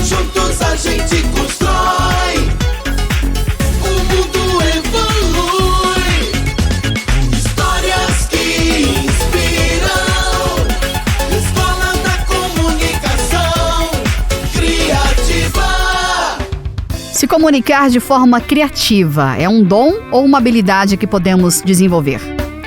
Juntos a gente constrói, o mundo evolui. Histórias que inspiram. Escola da Comunicação Criativa. Se comunicar de forma criativa é um dom ou uma habilidade que podemos desenvolver?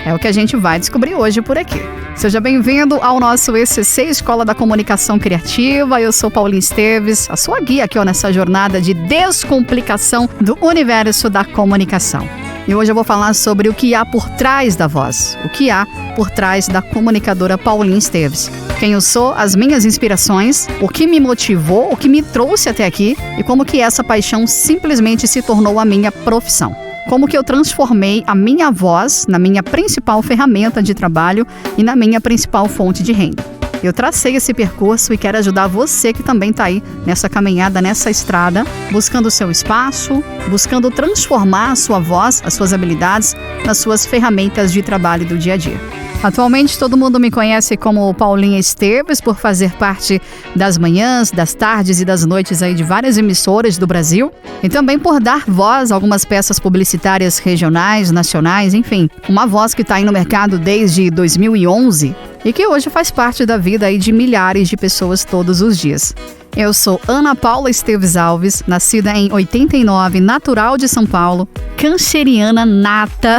É o que a gente vai descobrir hoje por aqui. Seja bem-vindo ao nosso ECC Escola da Comunicação Criativa. Eu sou Paulinha Esteves, a sua guia aqui nessa jornada de descomplicação do universo da comunicação. E hoje eu vou falar sobre o que há por trás da voz, o que há por trás da comunicadora Paulinha Esteves. Quem eu sou, as minhas inspirações, o que me motivou, o que me trouxe até aqui e como que essa paixão simplesmente se tornou a minha profissão. Como que eu transformei a minha voz na minha principal ferramenta de trabalho e na minha principal fonte de renda. Eu tracei esse percurso e quero ajudar você que também está aí nessa caminhada, nessa estrada, buscando o seu espaço, buscando transformar a sua voz, as suas habilidades, nas suas ferramentas de trabalho do dia a dia. Atualmente todo mundo me conhece como Paulinha Esteves por fazer parte das manhãs, das tardes e das noites aí de várias emissoras do Brasil e também por dar voz a algumas peças publicitárias regionais, nacionais, enfim, uma voz que está aí no mercado desde 2011 e que hoje faz parte da vida aí de milhares de pessoas todos os dias. Eu sou Ana Paula Esteves Alves, nascida em 89, natural de São Paulo, canceriana nata,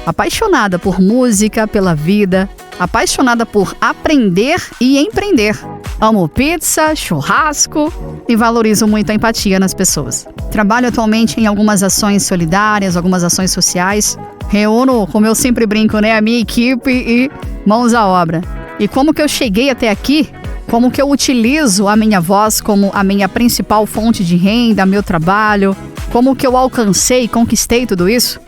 apaixonada por música, pela vida, apaixonada por aprender e empreender. Amo pizza, churrasco e valorizo muito a empatia nas pessoas. Trabalho atualmente em algumas ações solidárias, algumas ações sociais. Reúno, como eu sempre brinco, a minha equipe e mãos à obra. E como que eu cheguei até aqui? Como que eu utilizo a minha voz como a minha principal fonte de renda, meu trabalho? Como que eu alcancei e conquistei tudo isso?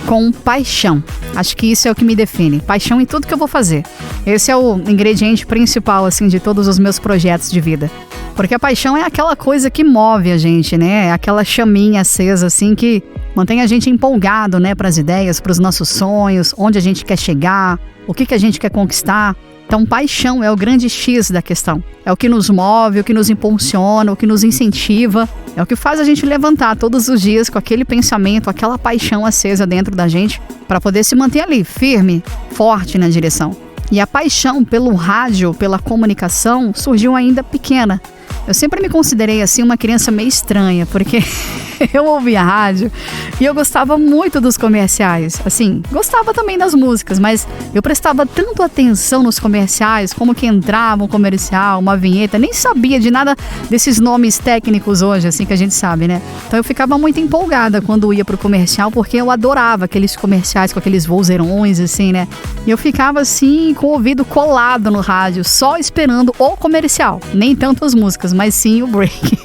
Com paixão. Acho que isso é o que me define. Paixão em tudo que eu vou fazer. Esse é o ingrediente principal, assim, de todos os meus projetos de vida. Porque a paixão é aquela coisa que move a gente, né? É aquela chaminha acesa, assim, que mantém a gente empolgado, né? Para as ideias, para os nossos sonhos, onde a gente quer chegar, o que a gente quer conquistar. Então, paixão é o grande X da questão. É o que nos move, o que nos impulsiona, o que nos incentiva. É o que faz a gente levantar todos os dias com aquele pensamento, aquela paixão acesa dentro da gente para poder se manter ali, firme, forte na direção. E a paixão pelo rádio, pela comunicação, surgiu ainda pequena. Eu sempre me considerei assim uma criança meio estranha, porque eu ouvia rádio e eu gostava muito dos comerciais. Assim, gostava também das músicas, mas eu prestava tanto atenção nos comerciais, como que entrava um comercial, uma vinheta, nem sabia de nada desses nomes técnicos hoje, assim, que a gente sabe, né? Então eu ficava muito empolgada quando ia pro comercial, porque eu adorava aqueles comerciais com aqueles vozeirões, assim, né? E eu ficava assim, com o ouvido colado no rádio, só esperando o comercial, nem tanto as músicas, mas sim o break.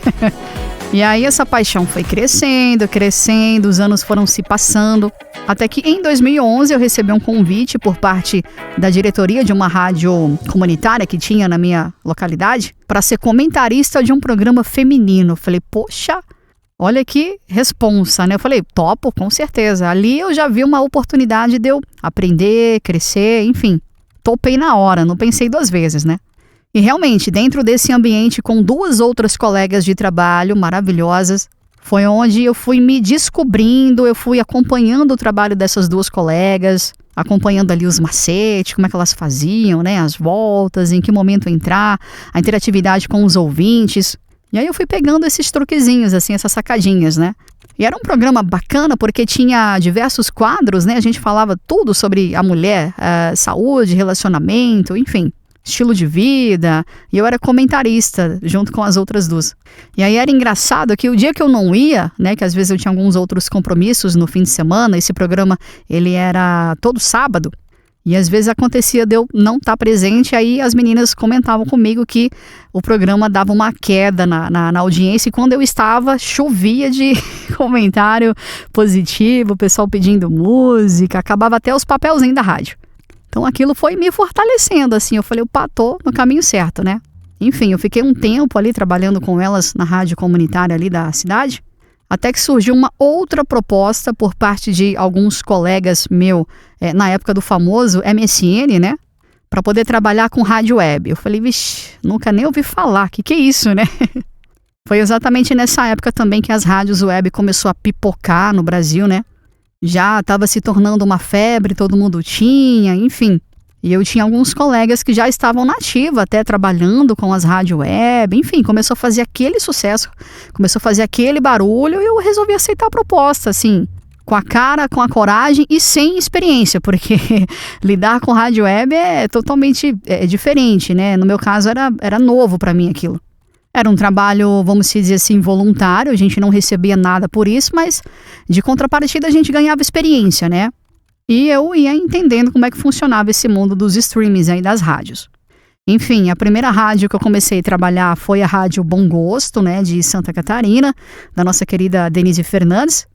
E aí essa paixão foi crescendo, os anos foram se passando, até que em 2011 eu recebi um convite por parte da diretoria de uma rádio comunitária que tinha na minha localidade para ser comentarista de um programa feminino. Falei, poxa, olha que responsa, né? Eu falei, topo, com certeza. Ali eu já vi uma oportunidade de eu aprender, crescer, enfim. Topei na hora, não pensei duas vezes, né? E realmente, dentro desse ambiente com duas outras colegas de trabalho maravilhosas, foi onde eu fui me descobrindo, eu fui acompanhando o trabalho dessas duas colegas, acompanhando ali os macetes, como é que elas faziam, né? As voltas, em que momento entrar, a interatividade com os ouvintes. E aí eu fui pegando esses truquezinhos, assim, essas sacadinhas, né? E era um programa bacana porque tinha diversos quadros, né? A gente falava tudo sobre a mulher, saúde, relacionamento, enfim, estilo de vida. E eu era comentarista junto com as outras duas. E aí era engraçado que o dia que eu não ia, né? Que às vezes eu tinha alguns outros compromissos no fim de semana. Esse programa, ele era todo sábado. E às vezes acontecia de eu não estar presente, aí as meninas comentavam comigo que o programa dava uma queda na audiência, e quando eu estava, chovia de comentário positivo, o pessoal pedindo música, acabava até os papelzinhos da rádio. Então aquilo foi me fortalecendo, assim, eu falei, opa, tô no caminho certo, né? Enfim, eu fiquei um tempo ali trabalhando com elas na rádio comunitária ali da cidade, até que surgiu uma outra proposta por parte de alguns colegas meus, na época do famoso MSN, né? Para poder trabalhar com rádio web. Eu falei, vixe, nunca nem ouvi falar, que é isso, né? Foi exatamente nessa época também que as rádios web começou a pipocar no Brasil, né? Já estava se tornando uma febre, todo mundo tinha, enfim. E eu tinha alguns colegas que já estavam na ativa, até trabalhando com as rádios web, enfim, começou a fazer aquele sucesso, começou a fazer aquele barulho e eu resolvi aceitar a proposta, assim, com a cara, com a coragem e sem experiência, porque lidar com rádio web é totalmente diferente, né? No meu caso era novo para mim aquilo. Era um trabalho, vamos dizer assim, voluntário, a gente não recebia nada por isso, mas de contrapartida a gente ganhava experiência, né? E eu ia entendendo como é que funcionava esse mundo dos streamings aí das rádios. Enfim, a primeira rádio que eu comecei a trabalhar foi a Rádio Bom Gosto, né, de Santa Catarina, da nossa querida Denise Fernandes.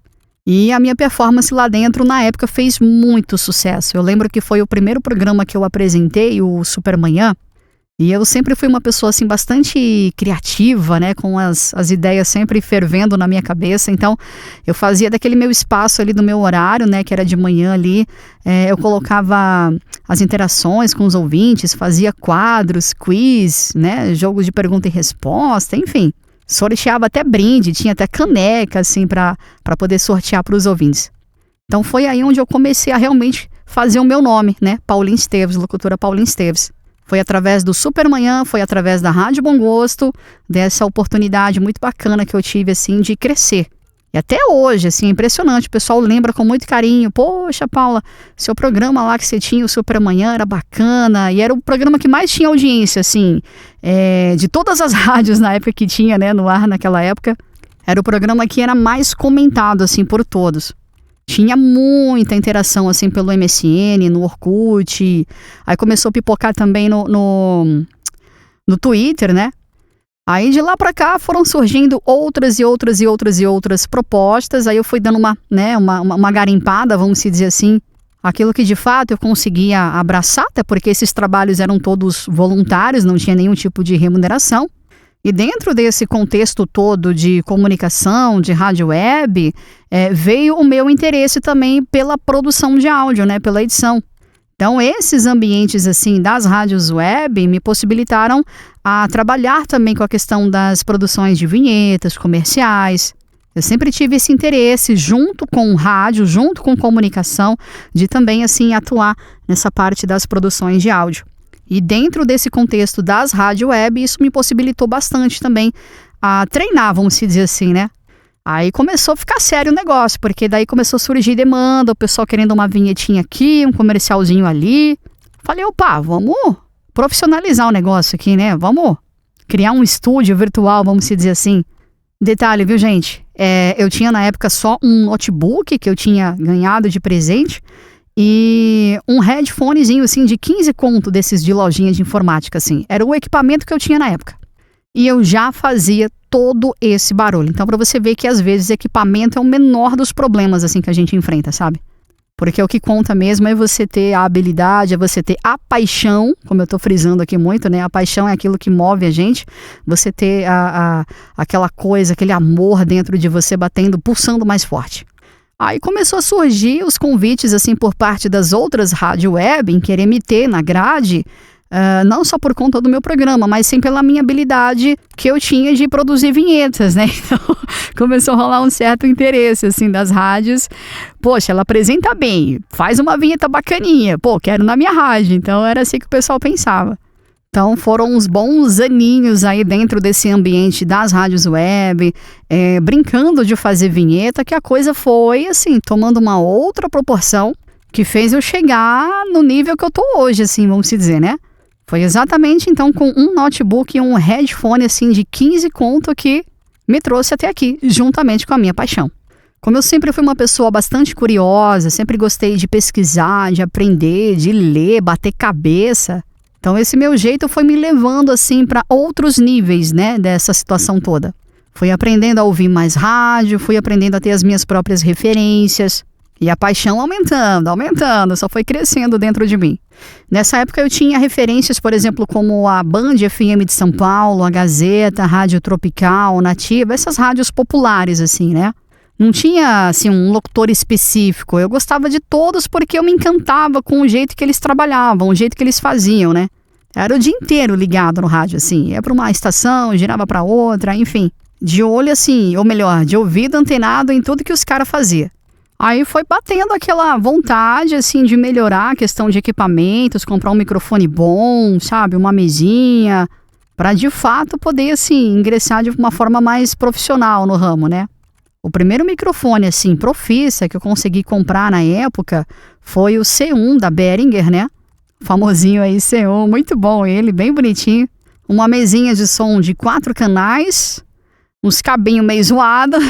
E a minha performance lá dentro, na época, fez muito sucesso. Eu lembro que foi o primeiro programa que eu apresentei, o Supermanhã. E eu sempre fui uma pessoa, assim, bastante criativa, né, com as ideias sempre fervendo na minha cabeça. Então, eu fazia daquele meu espaço ali do meu horário, né, que era de manhã ali, eu colocava as interações com os ouvintes, fazia quadros, quiz, né, jogos de pergunta e resposta, enfim. Sorteava até brinde, tinha até caneca, assim, para poder sortear para os ouvintes. Então, foi aí onde eu comecei a realmente fazer o meu nome, né, Paulinha Esteves, locutora Paulinha Esteves. Foi através do Supermanhã, foi através da Rádio Bom Gosto, dessa oportunidade muito bacana que eu tive, assim, de crescer. E até hoje, assim, é impressionante, o pessoal lembra com muito carinho. Poxa, Paula, seu programa lá que você tinha, o Supermanhã, era bacana. E era o programa que mais tinha audiência, assim, de todas as rádios na época que tinha, né, no ar naquela época. Era o programa que era mais comentado, assim, por todos. Tinha muita interação, assim, pelo MSN, no Orkut. Aí começou a pipocar também no Twitter, né? Aí de lá pra cá foram surgindo outras propostas. Aí eu fui dando uma garimpada, vamos dizer assim. Aquilo que de fato eu conseguia abraçar, até porque esses trabalhos eram todos voluntários, não tinha nenhum tipo de remuneração. E dentro desse contexto todo de comunicação, de rádio web, veio o meu interesse também pela produção de áudio, né, pela edição. Então, esses ambientes assim das rádios web me possibilitaram a trabalhar também com a questão das produções de vinhetas, comerciais. Eu sempre tive esse interesse junto com rádio, junto com comunicação, de também assim atuar nessa parte das produções de áudio. E dentro desse contexto das rádio web, isso me possibilitou bastante também a treinar, vamos dizer assim, né? Aí começou a ficar sério o negócio, porque daí começou a surgir demanda, o pessoal querendo uma vinhetinha aqui, um comercialzinho ali. Falei, opa, vamos profissionalizar o negócio aqui, né? Vamos criar um estúdio virtual, vamos dizer assim. Detalhe, viu, gente? Eu tinha na época só um notebook que eu tinha ganhado de presente, e um headphonezinho, assim, de 15 conto desses de lojinha de informática, assim. Era o equipamento que eu tinha na época. E eu já fazia todo esse barulho. Então, pra você ver que, às vezes, equipamento é o menor dos problemas, assim, que a gente enfrenta, sabe? Porque o que conta mesmo é você ter a habilidade, é você ter a paixão, como eu tô frisando aqui muito, né? A paixão é aquilo que move a gente. Você ter aquela coisa, aquele amor dentro de você batendo, pulsando mais forte. Aí começou a surgir os convites, assim, por parte das outras rádio web em querer me ter na grade, não só por conta do meu programa, mas sim pela minha habilidade que eu tinha de produzir vinhetas, né? Então, começou a rolar um certo interesse, assim, das rádios. Poxa, ela apresenta bem, faz uma vinheta bacaninha, pô, quero na minha rádio. Então, era assim que o pessoal pensava. Então, foram uns bons aninhos aí dentro desse ambiente das rádios web, brincando de fazer vinheta, que a coisa foi, assim, tomando uma outra proporção, que fez eu chegar no nível que eu tô hoje, assim, vamos dizer, né? Foi exatamente, então, com um notebook e um headphone, assim, de 15 conto que me trouxe até aqui, juntamente com a minha paixão. Como eu sempre fui uma pessoa bastante curiosa, sempre gostei de pesquisar, de aprender, de ler, bater cabeça. Então esse meu jeito foi me levando assim para outros níveis, né, dessa situação toda. Fui aprendendo a ouvir mais rádio, fui aprendendo a ter as minhas próprias referências. E a paixão aumentando, só foi crescendo dentro de mim. Nessa época eu tinha referências, por exemplo, como a Band FM de São Paulo, a Gazeta, a Rádio Tropical, Nativa, essas rádios populares assim, né? Não tinha, assim, um locutor específico. Eu gostava de todos porque eu me encantava com o jeito que eles trabalhavam, o jeito que eles faziam, né? Era o dia inteiro ligado no rádio, assim. Ia para uma estação, girava para outra, enfim. de olho assim, ou melhor, de ouvido antenado em tudo que os caras faziam. Aí foi batendo aquela vontade, assim, de melhorar a questão de equipamentos, comprar um microfone bom, sabe, uma mesinha, para de fato poder, assim, ingressar de uma forma mais profissional no ramo, né? O primeiro microfone, assim, profissa que eu consegui comprar na época foi o C1 da Behringer, né? Famosinho aí, C1, muito bom ele, bem bonitinho. Uma mesinha de som de 4 canais, uns cabinhos meio zoados.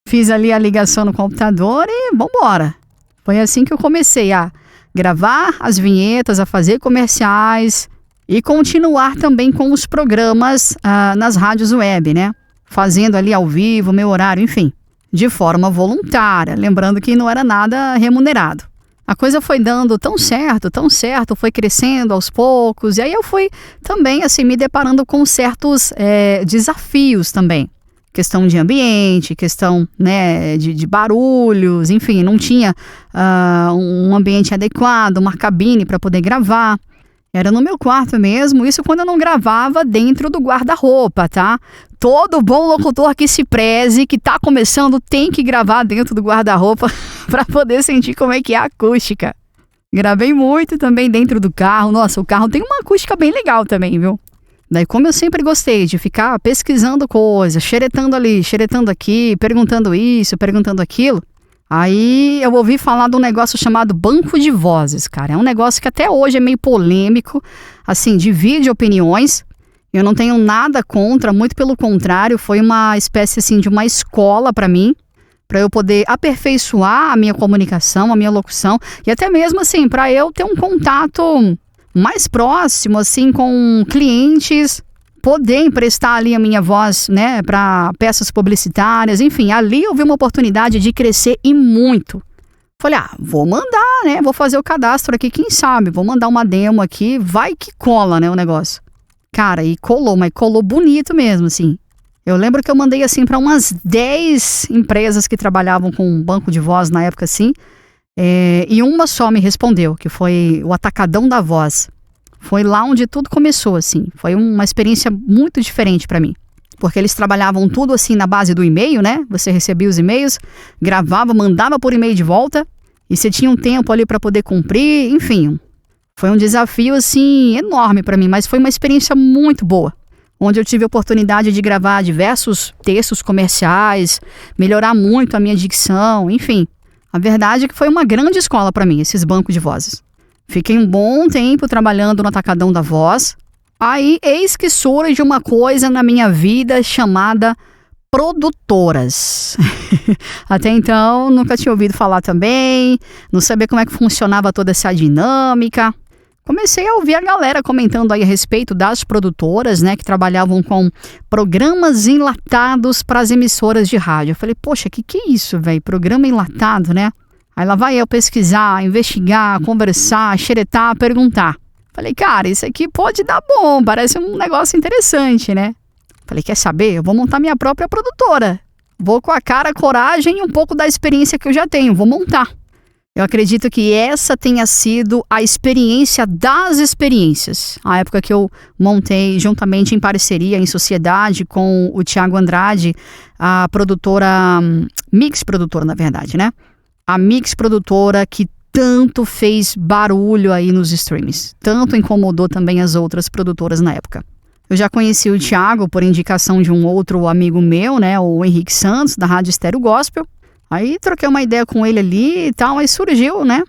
Fiz ali a ligação no computador e vambora. Foi assim que eu comecei a gravar as vinhetas, a fazer comerciais e continuar também com os programas nas rádios web, né? Fazendo ali ao vivo, meu horário, enfim, de forma voluntária, lembrando que não era nada remunerado. A coisa foi dando tão certo, foi crescendo aos poucos, e aí eu fui também, assim, me deparando com certos desafios também. Questão de ambiente, questão, né, de barulhos, enfim, não tinha um ambiente adequado, uma cabine para poder gravar. Era no meu quarto mesmo, isso quando eu não gravava dentro do guarda-roupa, tá? Todo bom locutor que se preze, que tá começando, tem que gravar dentro do guarda-roupa para poder sentir como é que é a acústica. Gravei muito também dentro do carro. Nossa, o carro tem uma acústica bem legal também, viu? Daí, como eu sempre gostei de ficar pesquisando coisas, xeretando ali, xeretando aqui, perguntando isso, perguntando aquilo, aí eu ouvi falar de um negócio chamado banco de vozes, cara. É um negócio que até hoje é meio polêmico, assim, divide opiniões. Eu não tenho nada contra, muito pelo contrário, foi uma espécie, assim, de uma escola para mim, para eu poder aperfeiçoar a minha comunicação, a minha locução, e até mesmo, assim, para eu ter um contato mais próximo, assim, com clientes, poder emprestar ali a minha voz, né, para peças publicitárias, enfim, ali eu vi uma oportunidade de crescer e muito. Falei, vou mandar, né, vou fazer o cadastro aqui, quem sabe, vou mandar uma demo aqui, vai que cola, né, o negócio. Cara, e colou, mas colou bonito mesmo, assim. Eu lembro que eu mandei, assim, para umas 10 empresas que trabalhavam com banco de voz na época, assim, e uma só me respondeu, que foi o Atacadão da Voz. Foi lá onde tudo começou, assim. Foi uma experiência muito diferente para mim. Porque eles trabalhavam tudo assim na base do e-mail, né? Você recebia os e-mails, gravava, mandava por e-mail de volta. E você tinha um tempo ali para poder cumprir, enfim. Foi um desafio, assim, enorme para mim, mas foi uma experiência muito boa. Onde eu tive a oportunidade de gravar diversos textos comerciais, melhorar muito a minha dicção, enfim. A verdade é que foi uma grande escola para mim, esses bancos de vozes. Fiquei um bom tempo trabalhando no Atacadão da Voz. Aí, eis que surge uma coisa na minha vida chamada produtoras. Até então, nunca tinha ouvido falar também, não sabia como é que funcionava toda essa dinâmica. Comecei a ouvir a galera comentando aí a respeito das produtoras, né, que trabalhavam com programas enlatados para as emissoras de rádio. Eu falei, poxa, que é isso, velho? Programa enlatado, né? Aí lá vai eu pesquisar, investigar, conversar, xeretar, perguntar. Falei, cara, isso aqui pode dar bom, parece um negócio interessante, né? Falei, quer saber? Eu vou montar minha própria produtora. Vou com a cara, a coragem e um pouco da experiência que eu já tenho, vou montar. Eu acredito que essa tenha sido a experiência das experiências. A época que eu montei juntamente em parceria, em sociedade com o Thiago Andrade, a produtora, Mix Produtora, na verdade, né? A Mix Produtora que tanto fez barulho aí nos streams. Tanto incomodou também as outras produtoras na época. Eu já conheci o Thiago por indicação de um outro amigo meu, né? O Henrique Santos, da Rádio Estéreo Gospel. Aí troquei uma ideia com ele ali e tal, aí surgiu, né,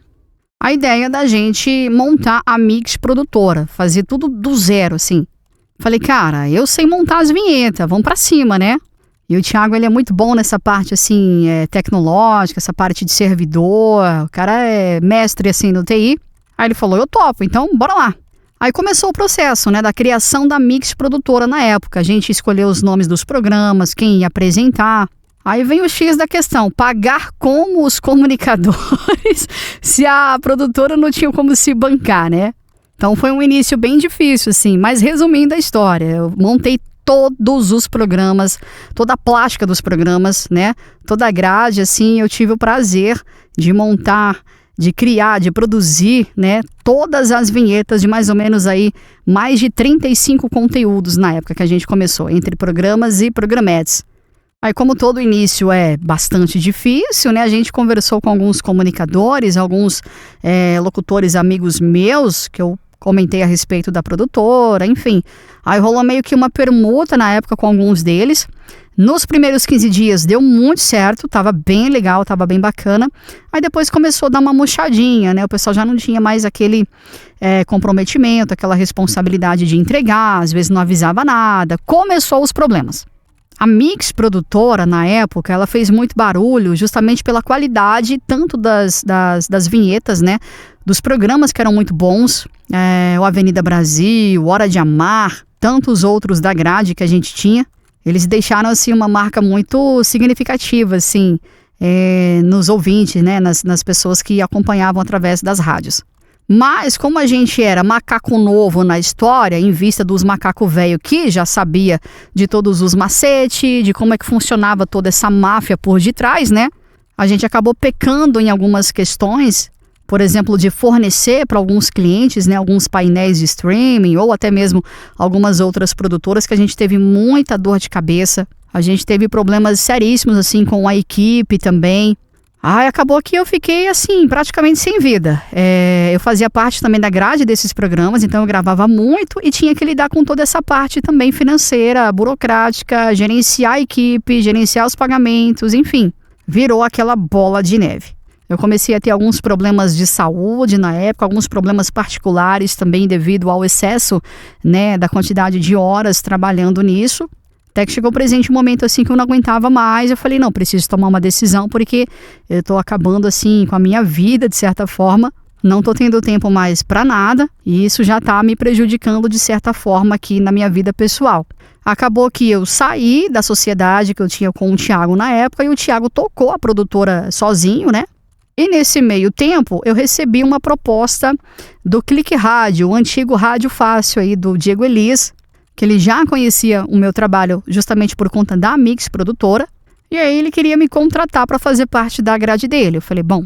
a ideia da gente montar a Mix Produtora, fazer tudo do zero, assim. Falei, cara, eu sei montar as vinhetas, vamos pra cima, né? E o Thiago, ele é muito bom nessa parte, assim, tecnológica, essa parte de servidor, o cara é mestre, assim, no TI. Aí ele falou, eu topo, então bora lá. Aí começou o processo, né, da criação da Mix Produtora na época. A gente escolheu os nomes dos programas, quem ia apresentar. Aí vem o X da questão, pagar como os comunicadores se a produtora não tinha como se bancar, né? Então foi um início bem difícil, assim, mas resumindo a história, eu montei todos os programas, toda a plástica dos programas, né? Toda a grade, assim, eu tive o prazer de montar de criar, de produzir, né, todas as vinhetas de mais ou menos aí mais de 35 conteúdos na época que a gente começou, entre programas e programetes. Aí, como todo início é bastante difícil, né, a gente conversou com alguns comunicadores, alguns locutores amigos meus, que eu comentei a respeito da produtora, enfim. Aí rolou meio que uma permuta na época com alguns deles. Nos primeiros 15 dias deu muito certo, tava bem legal, tava bem bacana. Aí depois começou a dar uma murchadinha, né? O pessoal já não tinha mais aquele comprometimento, aquela responsabilidade de entregar, às vezes não avisava nada. Começou os problemas. A Mix Produtora, na época, ela fez muito barulho justamente pela qualidade tanto das vinhetas, né? Dos programas que eram muito bons, o Avenida Brasil, Hora de Amar, tantos outros da grade que a gente tinha. Eles deixaram, assim, uma marca muito significativa, assim, nos ouvintes, né, nas pessoas que acompanhavam através das rádios. Mas, como a gente era macaco novo na história, em vista dos macaco velho que já sabia de todos os macetes, de como é que funcionava toda essa máfia por detrás, né, a gente acabou pecando em algumas questões, por exemplo, de fornecer para alguns clientes, né, alguns painéis de streaming ou até mesmo algumas outras produtoras que a gente teve muita dor de cabeça. A gente teve problemas seríssimos assim com a equipe também. Acabou que eu fiquei assim, praticamente sem vida. Eu fazia parte também da grade desses programas, então eu gravava muito e tinha que lidar com toda essa parte também financeira, burocrática, gerenciar a equipe, gerenciar os pagamentos, enfim. Virou aquela bola de neve. Eu comecei a ter alguns problemas de saúde na época, alguns problemas particulares também devido ao excesso, né, da quantidade de horas trabalhando nisso. Até que chegou o presente momento assim que eu não aguentava mais. Eu falei, não, preciso tomar uma decisão porque eu estou acabando assim com a minha vida de certa forma. Não estou tendo tempo mais para nada e isso já está me prejudicando de certa forma aqui na minha vida pessoal. Acabou que eu saí da sociedade que eu tinha com o Thiago na época e o Thiago tocou a produtora sozinho, né? E nesse meio tempo, eu recebi uma proposta do Clique Rádio, o antigo Rádio Fácil aí do Diego Elias, que ele já conhecia o meu trabalho justamente por conta da Mix Produtora, e aí ele queria me contratar para fazer parte da grade dele. Eu falei, bom,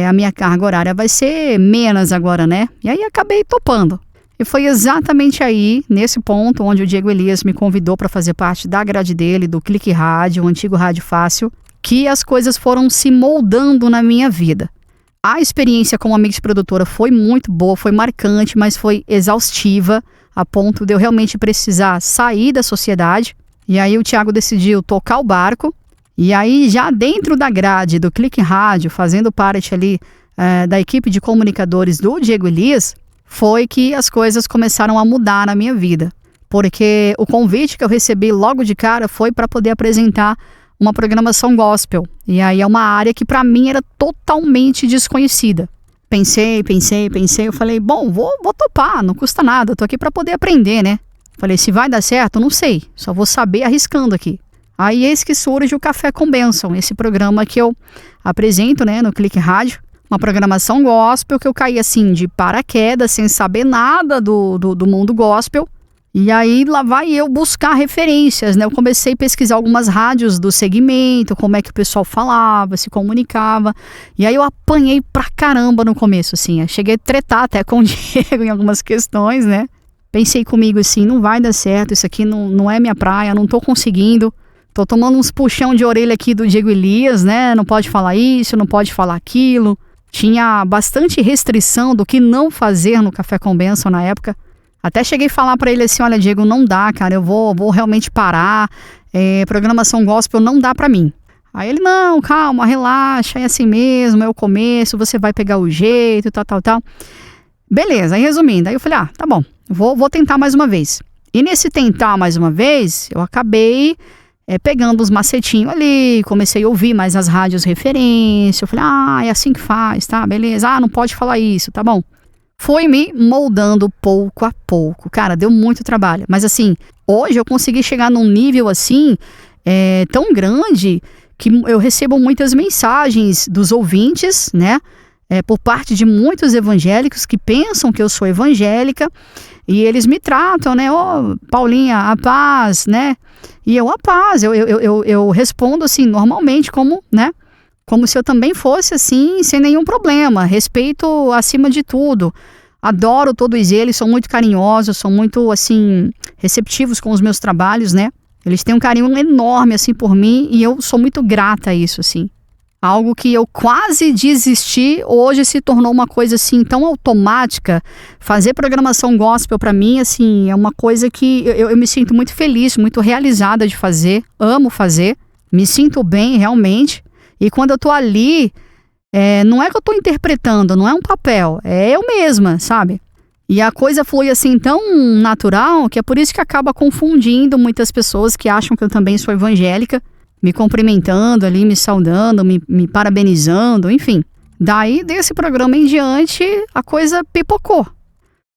a minha carga horária vai ser menos agora, né? E aí acabei topando. E foi exatamente aí, nesse ponto, onde o Diego Elias me convidou para fazer parte da grade dele, do Clique Rádio, o antigo Rádio Fácil, que as coisas foram se moldando na minha vida. A experiência como Mix Produtora foi muito boa, foi marcante, mas foi exaustiva, a ponto de eu realmente precisar sair da sociedade. E aí o Thiago decidiu tocar o barco. E aí já dentro da grade do Clique Rádio, fazendo parte ali da equipe de comunicadores do Diego Elias, foi que as coisas começaram a mudar na minha vida. Porque o convite que eu recebi logo de cara foi para poder apresentar uma programação gospel. E aí é uma área que para mim era totalmente desconhecida. Pensei, eu falei, bom, vou topar, não custa nada, eu tô aqui para poder aprender, né? Falei, se vai dar certo, não sei, só vou saber arriscando aqui. Aí eis que surge o Café com Bênção, esse programa que eu apresento, né, no Clique Rádio, uma programação gospel que eu caí assim de paraquedas, sem saber nada do mundo gospel. E aí lá vai eu buscar referências, né? Eu comecei a pesquisar algumas rádios do segmento, como é que o pessoal falava, se comunicava. E aí eu apanhei pra caramba no começo, assim. Eu cheguei a tretar até com o Diego em algumas questões, né? Pensei comigo assim, não vai dar certo, isso aqui não é minha praia, não tô conseguindo. Tô tomando uns puxão de orelha aqui do Diego Elias, né? Não pode falar isso, não pode falar aquilo. Tinha bastante restrição do que não fazer no Café com Bênção na época. Até cheguei a falar para ele assim, olha Diego, não dá, cara, eu vou realmente parar, programação gospel não dá para mim. Aí ele, não, calma, relaxa, é assim mesmo, é o começo, você vai pegar o jeito, tal. Beleza, aí resumindo, aí eu falei, tá bom, vou tentar mais uma vez. E nesse tentar mais uma vez, eu acabei pegando os macetinhos ali, comecei a ouvir mais as rádios referência, eu falei, é assim que faz, tá, beleza, não pode falar isso, tá bom. Foi me moldando pouco a pouco. Cara, deu muito trabalho. Mas assim, hoje eu consegui chegar num nível assim, tão grande, que eu recebo muitas mensagens dos ouvintes, né? Por parte de muitos evangélicos que pensam que eu sou evangélica. E eles me tratam, né? Paulinha, a paz, né? E eu, a paz. Eu respondo assim, normalmente como, né? Como se eu também fosse assim, sem nenhum problema. Respeito acima de tudo. Adoro todos eles, são muito carinhosos, são muito, assim, receptivos com os meus trabalhos, né? Eles têm um carinho enorme, assim, por mim e eu sou muito grata a isso, assim. Algo que eu quase desisti, hoje se tornou uma coisa, assim, tão automática. Fazer programação gospel pra mim, assim, é uma coisa que eu me sinto muito feliz, muito realizada de fazer. Amo fazer, me sinto bem, realmente. E quando eu tô ali, não é que eu tô interpretando, não é um papel, é eu mesma, sabe? E a coisa flui assim tão natural que é por isso que acaba confundindo muitas pessoas que acham que eu também sou evangélica, me cumprimentando ali, me saudando, me parabenizando, enfim. Daí, desse programa em diante, a coisa pipocou.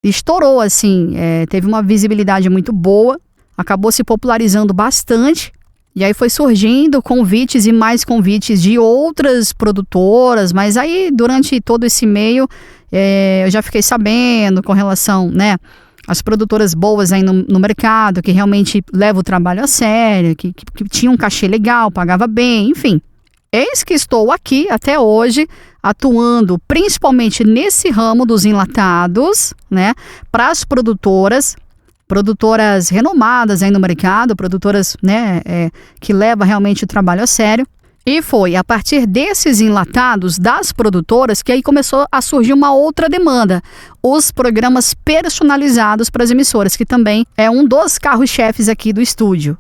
Estourou, assim, teve uma visibilidade muito boa, acabou se popularizando bastante. E aí foi surgindo convites e mais convites de outras produtoras, mas aí durante todo esse meio eu já fiquei sabendo com relação, né, às produtoras boas aí no mercado, que realmente levam o trabalho a sério, que tinham um cachê legal, pagava bem, enfim. Eis que estou aqui até hoje, atuando principalmente nesse ramo dos enlatados, né, para as produtoras renomadas aí no mercado, produtoras, né, que levam realmente o trabalho a sério. E foi a partir desses enlatados das produtoras que aí começou a surgir uma outra demanda, os programas personalizados para as emissoras, que também é um dos carros-chefes aqui do estúdio.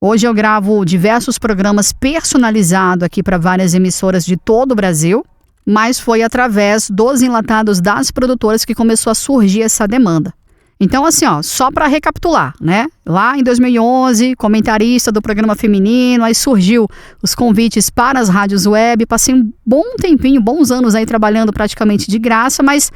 Hoje eu gravo diversos programas personalizados aqui para várias emissoras de todo o Brasil, mas foi através dos enlatados das produtoras que começou a surgir essa demanda. Então, assim, só para recapitular, né? Lá em 2011, comentarista do programa feminino, aí surgiu os convites para as rádios web, passei um bom tempinho, bons anos aí trabalhando praticamente de graça, mas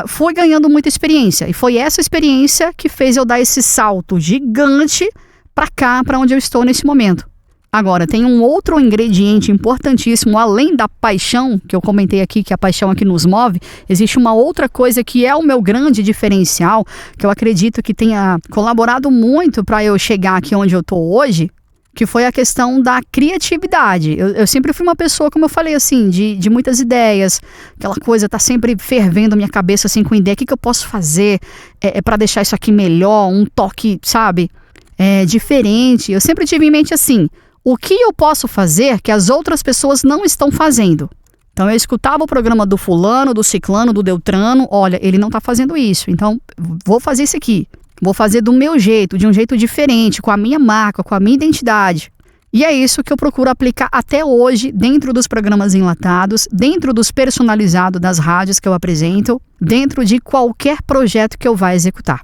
fui ganhando muita experiência. E foi essa experiência que fez eu dar esse salto gigante para cá, para onde eu estou nesse momento. Agora, tem um outro ingrediente importantíssimo, além da paixão, que eu comentei aqui, que a paixão é que nos move, existe uma outra coisa que é o meu grande diferencial, que eu acredito que tenha colaborado muito para eu chegar aqui onde eu estou hoje, que foi a questão da criatividade. Eu sempre fui uma pessoa, como eu falei, assim, de muitas ideias, aquela coisa tá sempre fervendo minha cabeça, assim, com ideia, o que eu posso fazer para deixar isso aqui melhor, um toque, sabe, diferente. Eu sempre tive em mente assim, o que eu posso fazer que as outras pessoas não estão fazendo? Então eu escutava o programa do fulano, do ciclano, do Deltrano, olha, ele não está fazendo isso, então vou fazer isso aqui. Vou fazer do meu jeito, de um jeito diferente, com a minha marca, com a minha identidade. E é isso que eu procuro aplicar até hoje dentro dos programas enlatados, dentro dos personalizados das rádios que eu apresento, dentro de qualquer projeto que eu vá executar.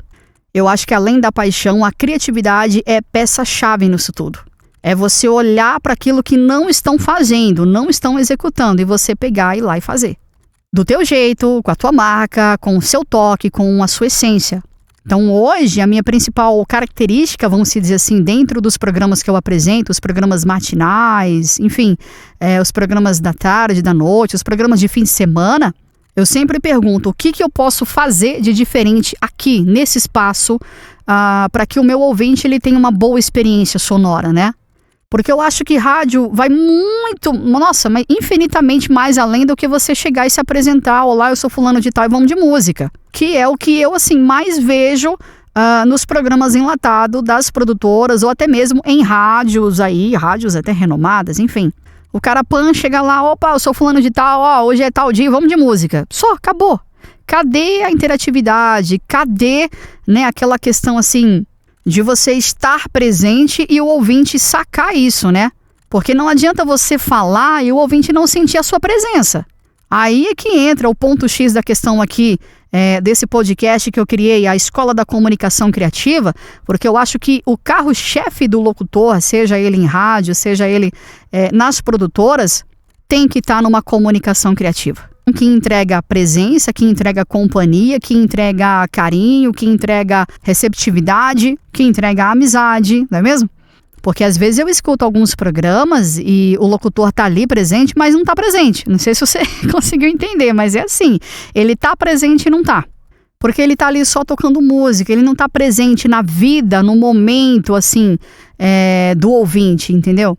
Eu acho que além da paixão, a criatividade é peça-chave nisso tudo. É você olhar para aquilo que não estão fazendo, não estão executando, e você pegar e ir lá e fazer. Do teu jeito, com a tua marca, com o seu toque, com a sua essência. Então hoje, a minha principal característica, vamos dizer assim, dentro dos programas que eu apresento, os programas matinais, enfim, os programas da tarde, da noite, os programas de fim de semana, eu sempre pergunto o que eu posso fazer de diferente aqui, nesse espaço, para que o meu ouvinte ele tenha uma boa experiência sonora, né? Porque eu acho que rádio vai muito, nossa, mas infinitamente mais além do que você chegar e se apresentar. Olá, eu sou fulano de tal e vamos de música. Que é o que eu, assim, mais vejo nos programas enlatados das produtoras ou até mesmo em rádios aí, rádios até renomadas, enfim. O cara chega lá, opa, eu sou fulano de tal, hoje é tal dia, vamos de música. Só, acabou. Cadê a interatividade? Cadê, né, aquela questão assim de você estar presente e o ouvinte sacar isso, né? Porque não adianta você falar e o ouvinte não sentir a sua presença. Aí é que entra o ponto X da questão aqui desse podcast que eu criei, a Escola da Comunicação Criativa, porque eu acho que o carro-chefe do locutor, seja ele em rádio, seja ele nas produtoras, tem que estar numa comunicação criativa. Que entrega presença, que entrega companhia, que entrega carinho, que entrega receptividade, que entrega amizade, não é mesmo? Porque às vezes eu escuto alguns programas e o locutor tá ali presente, mas não tá presente. Não sei se você conseguiu entender, mas é assim, ele tá presente e não tá. Porque ele tá ali só tocando música, ele não tá presente na vida, no momento, assim, do ouvinte, entendeu?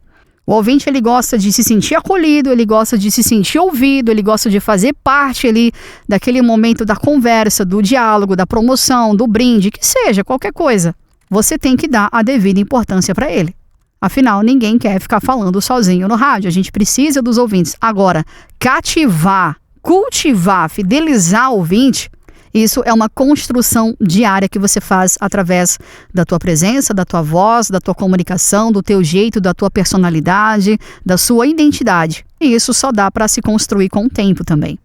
O ouvinte, ele gosta de se sentir acolhido, ele gosta de se sentir ouvido, ele gosta de fazer parte ali daquele momento da conversa, do diálogo, da promoção, do brinde, que seja, qualquer coisa. Você tem que dar a devida importância para ele. Afinal, ninguém quer ficar falando sozinho no rádio, a gente precisa dos ouvintes. Agora, cativar, cultivar, fidelizar o ouvinte, isso é uma construção diária que você faz através da tua presença, da tua voz, da tua comunicação, do teu jeito, da tua personalidade, da sua identidade. E isso só dá para se construir com o tempo também.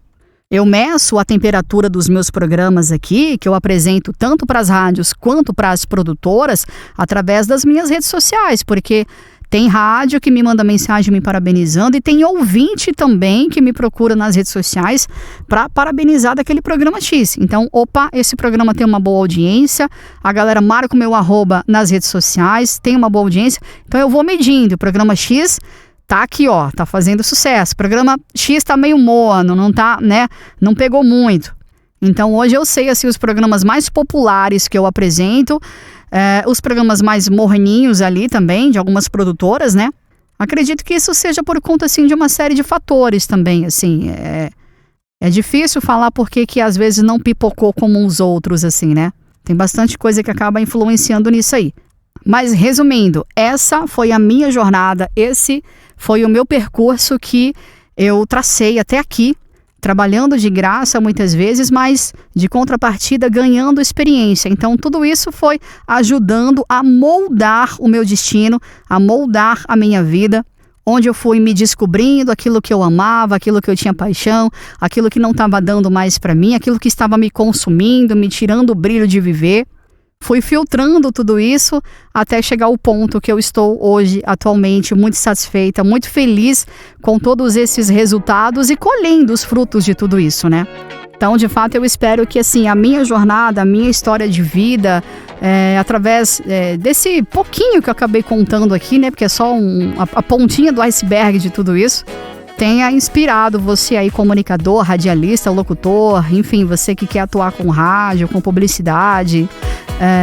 Eu meço a temperatura dos meus programas aqui, que eu apresento tanto para as rádios quanto para as produtoras, através das minhas redes sociais, porque tem rádio que me manda mensagem me parabenizando e tem ouvinte também que me procura nas redes sociais para parabenizar daquele programa X. Então, esse programa tem uma boa audiência, a galera marca o meu @ nas redes sociais, tem uma boa audiência, então eu vou medindo. O programa X tá aqui, tá fazendo sucesso. O programa X tá meio morno, não tá, né? Não pegou muito. Então, hoje eu sei, assim, os programas mais populares que eu apresento, os programas mais morninhos ali também, de algumas produtoras, né? Acredito que isso seja por conta, assim, de uma série de fatores também, assim. É difícil falar porque que às vezes não pipocou como os outros, assim, né? Tem bastante coisa que acaba influenciando nisso aí. Mas, resumindo, essa foi a minha jornada, esse foi o meu percurso que eu tracei até aqui, trabalhando de graça muitas vezes, mas de contrapartida ganhando experiência. Então, tudo isso foi ajudando a moldar o meu destino, a moldar a minha vida, onde eu fui me descobrindo aquilo que eu amava, aquilo que eu tinha paixão, aquilo que não estava dando mais para mim, aquilo que estava me consumindo, me tirando o brilho de viver. Fui filtrando tudo isso até chegar ao ponto que eu estou hoje, atualmente, muito satisfeita, muito feliz com todos esses resultados e colhendo os frutos de tudo isso, né? Então, de fato, eu espero que, assim, a minha jornada, a minha história de vida, através desse pouquinho que eu acabei contando aqui, né? Porque é só a pontinha do iceberg de tudo isso, tenha inspirado você aí, comunicador, radialista, locutor, enfim, você que quer atuar com rádio, com publicidade,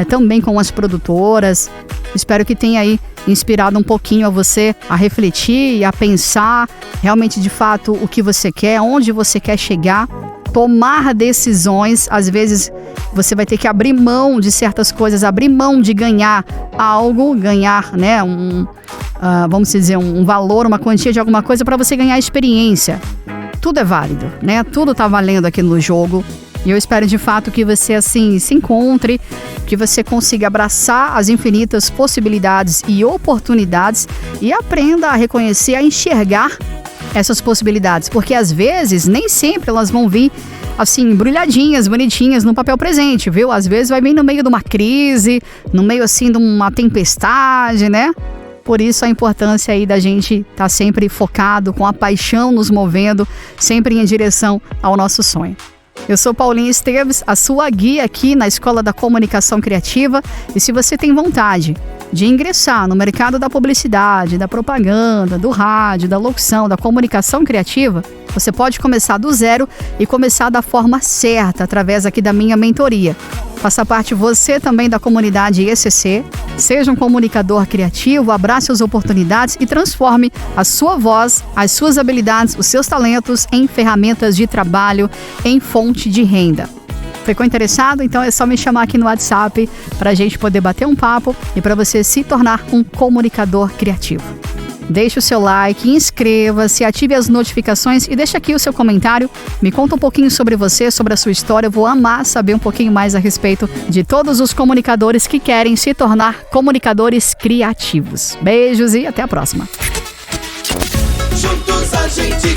também com as produtoras. Espero que tenha aí inspirado um pouquinho a você a refletir e a pensar realmente, de fato, o que você quer, onde você quer chegar, tomar decisões. Às vezes você vai ter que abrir mão de certas coisas, abrir mão de ganhar algo, ganhar, né, vamos dizer, um valor, uma quantia de alguma coisa para você ganhar experiência. Tudo é válido, né? Tudo tá valendo aqui no jogo. E eu espero de fato que você, assim, se encontre, que você consiga abraçar as infinitas possibilidades e oportunidades e aprenda a reconhecer, a enxergar essas possibilidades. Porque às vezes, nem sempre elas vão vir assim, embrulhadinhas, bonitinhas no papel presente, viu? Às vezes vai vir no meio de uma crise, no meio, assim, de uma tempestade, né? Por isso a importância aí da gente estar sempre focado, com a paixão nos movendo, sempre em direção ao nosso sonho. Eu sou Paulinha Esteves, a sua guia aqui na Escola da Comunicação Criativa, e se você tem vontade de ingressar no mercado da publicidade, da propaganda, do rádio, da locução, da comunicação criativa, você pode começar do zero e começar da forma certa, através aqui da minha mentoria. Faça parte você também da comunidade ECC, seja um comunicador criativo, abrace as oportunidades e transforme a sua voz, as suas habilidades, os seus talentos em ferramentas de trabalho, em fonte de renda. Ficou interessado? Então é só me chamar aqui no WhatsApp para a gente poder bater um papo e para você se tornar um comunicador criativo. Deixe o seu like, inscreva-se, ative as notificações e deixa aqui o seu comentário. Me conta um pouquinho sobre você, sobre a sua história. Eu vou amar saber um pouquinho mais a respeito de todos os comunicadores que querem se tornar comunicadores criativos. Beijos e até a próxima. Juntos a gente